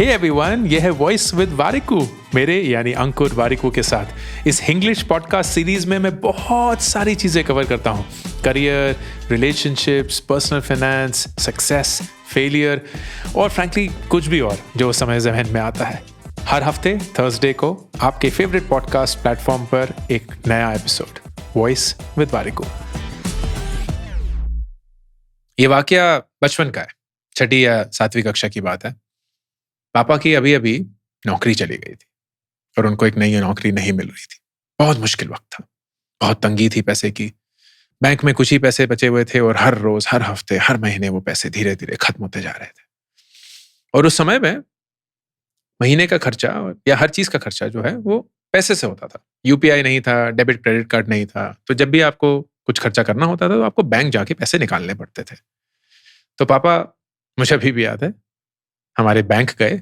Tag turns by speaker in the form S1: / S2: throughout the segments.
S1: Hey everyone, ये है voice with Warikoo, मेरे यानी अंकुर वारिकू के साथ। इस इंग्लिश पॉडकास्ट सीरीज में मैं बहुत सारी चीज़ें कवर करता हूँ। Career, relationships, personal finance, success, failure और फ्रैंकली कुछ भी और जो समय ज़हन में आता है। हर हफ्ते थर्सडे को आपके फेवरेट पॉडकास्ट प्लेटफॉर्म पर एक no episode, voice with Warikoo. ये वाकया बचपन का है, 6ठी या 7वीं कक्षा की बात है। पापा की अभी अभी नौकरी चली गई थी और उनको एक नई नौकरी नहीं मिल रही थी। बहुत मुश्किल वक्त था, बहुत तंगी थी पैसे की। बैंक में कुछ ही पैसे बचे हुए थे और हर रोज, हर हफ्ते, हर महीने वो पैसे धीरे धीरे खत्म होते जा रहे थे। और उस समय में महीने का खर्चा या हर चीज का खर्चा जो है वो पैसे से होता था। यूपीआई नहीं था, डेबिट क्रेडिट कार्ड नहीं था, तो जब भी आपको कुछ खर्चा करना होता था तो आपको बैंक जाके पैसे निकालने पड़ते थे। तो पापा, मुझे अभी भी याद है, हमारे बैंक गए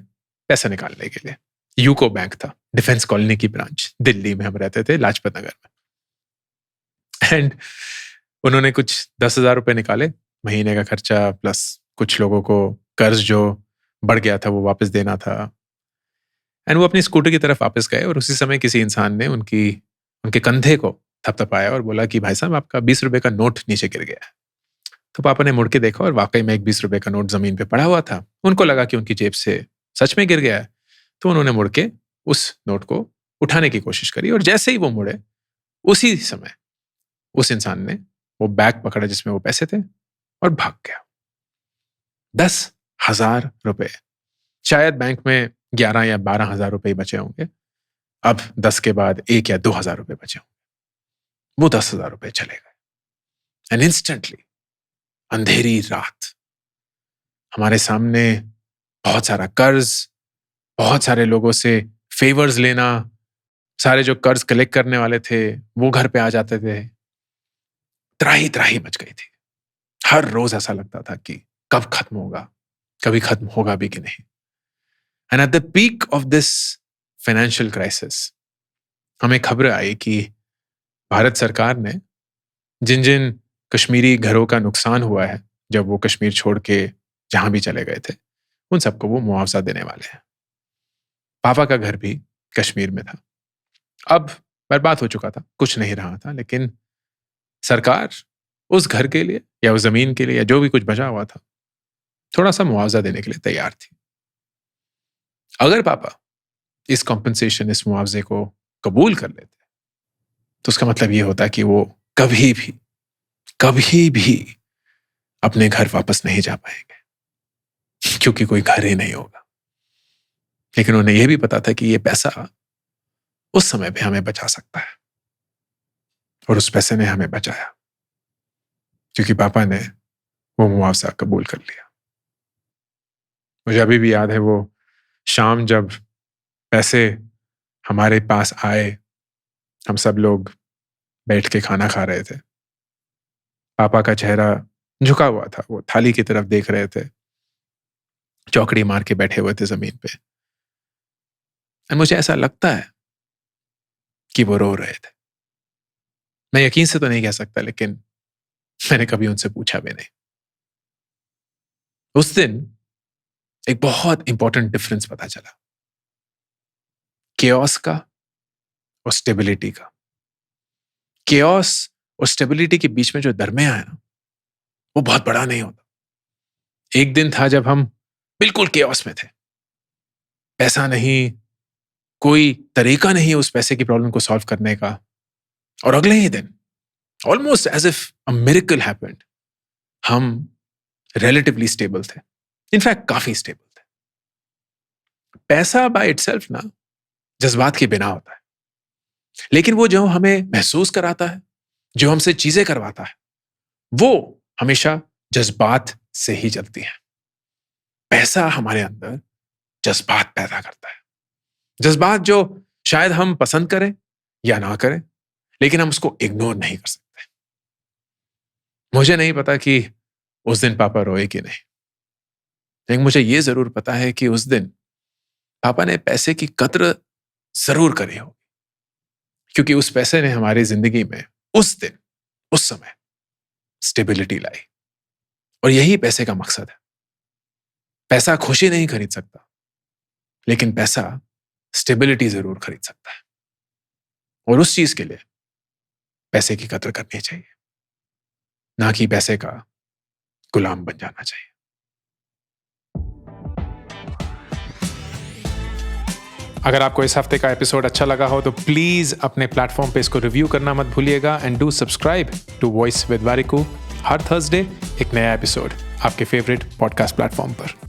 S1: पैसे निकालने के लिए। यूको बैंक था, डिफेंस कॉलोनी की ब्रांच, दिल्ली में हम रहते थे, लाजपत नगर में। एंड उन्होंने कुछ 10,000 रुपए निकाले, महीने का खर्चा प्लस कुछ लोगों को कर्ज जो बढ़ गया था वो वापस देना था। एंड वो अपनी स्कूटर की तरफ वापस गए और उसी समय किसी इंसान ने उनके कंधे को थपथपाया और बोला कि भाई साहब, आपका 20 रुपए का नोट नीचे गिर गया है। तो पापा ने मुड़ के देखा और वाकई में एक 20 रुपए का नोट जमीन पे पड़ा हुआ था। उनको लगा कि उनकी जेब से सच में गिर गया है, तो उन्होंने मुड़ के उस नोट को उठाने की कोशिश करी और जैसे ही वो मुड़े उसी समय उस इंसान ने वो बैग पकड़ा जिसमें वो पैसे थे और भाग गया। 10,000 रुपए। शायद बैंक में 11 या 12,000 रुपए ही बचे होंगे। अब 10 के बाद 1 या 2,000 रुपए बचे होंगे। वो 10,000 रुपए चले गए। एंड इंस्टेंटली, अंधेरी रात, हमारे सामने बहुत सारा कर्ज, बहुत सारे लोगों से फेवर्स लेना, सारे जो कर्ज कलेक्ट करने वाले थे वो घर पे आ जाते थे। त्राही त्राही मच गई थी। हर रोज ऐसा लगता था कि कब खत्म होगा, कभी खत्म होगा भी कि नहीं। And at the peak of this financial crisis हमें खबर आई कि भारत सरकार ने जिन जिन कश्मीरी घरों का नुकसान हुआ है जब वो कश्मीर छोड़ के जहां भी चले गए थे, उन सबको वो मुआवजा देने वाले हैं। पापा का घर भी कश्मीर में था, अब बर्बाद हो चुका था, कुछ नहीं रहा था, लेकिन सरकार उस घर के लिए या उस जमीन के लिए या जो भी कुछ बचा हुआ था थोड़ा सा मुआवजा देने के लिए तैयार थी। अगर पापा इस कॉम्पेंसेशन, इस मुआवजे को कबूल कर लेते तो उसका मतलब ये होता कि वो कभी भी अपने घर वापस नहीं जा पाएंगे, क्योंकि कोई घर ही नहीं होगा। लेकिन उन्हें यह भी पता था कि ये पैसा उस समय भी हमें बचा सकता है, और उस पैसे ने हमें बचाया क्योंकि पापा ने वो मुआवजा कबूल कर लिया। मुझे अभी भी याद है वो शाम जब पैसे हमारे पास आए, हम सब लोग बैठ के खाना खा रहे थे। पापा का चेहरा झुका हुआ था, वो थाली की तरफ देख रहे थे, चौकड़ी मार के बैठे हुए थे जमीन पे। और मुझे ऐसा लगता है कि वो रो रहे थे। मैं यकीन से तो नहीं कह सकता, लेकिन मैंने कभी उनसे पूछा भी नहीं। उस दिन एक बहुत इंपॉर्टेंट डिफरेंस पता चला, केओस का और स्टेबिलिटी का। केओस और स्टेबिलिटी के बीच में जो दरमियान है ना, वो बहुत बड़ा नहीं होता। एक दिन था जब हम बिल्कुल केओस में थे, पैसा नहीं, कोई तरीका नहीं उस पैसे की प्रॉब्लम को सॉल्व करने का, और अगले ही दिन almost as if a miracle happened, हम रिलेटिवली स्टेबल थे, इनफैक्ट काफी स्टेबल थे। पैसा बाय इटसेल्फ ना जज्बात के बिना होता है, लेकिन वो जो हमें महसूस कराता है, जो हमसे चीजें करवाता है, वो हमेशा जज्बात से ही चलती है। पैसा हमारे अंदर जज्बात पैदा करता है, जज्बात जो शायद हम पसंद करें या ना करें, लेकिन हम उसको इग्नोर नहीं कर सकते। मुझे नहीं पता कि उस दिन पापा रोए कि नहीं, लेकिन मुझे यह जरूर पता है कि उस दिन पापा ने पैसे की कद्र जरूर करी होगी, क्योंकि उस पैसे ने हमारी जिंदगी में उस दिन, उस समय स्टेबिलिटी लाई। और यही पैसे का मकसद है। पैसा खुशी नहीं खरीद सकता, लेकिन पैसा स्टेबिलिटी जरूर खरीद सकता है, और उस चीज के लिए पैसे की कदर करनी चाहिए, ना कि पैसे का गुलाम बन जाना चाहिए। अगर आपको इस हफ्ते का एपिसोड अच्छा लगा हो तो प्लीज अपने प्लेटफॉर्म पे इसको रिव्यू करना मत भूलिएगा, and do subscribe to Voice with Warikoo. हर थर्सडे एक नया एपिसोड आपके फेवरेट पॉडकास्ट प्लेटफॉर्म पर।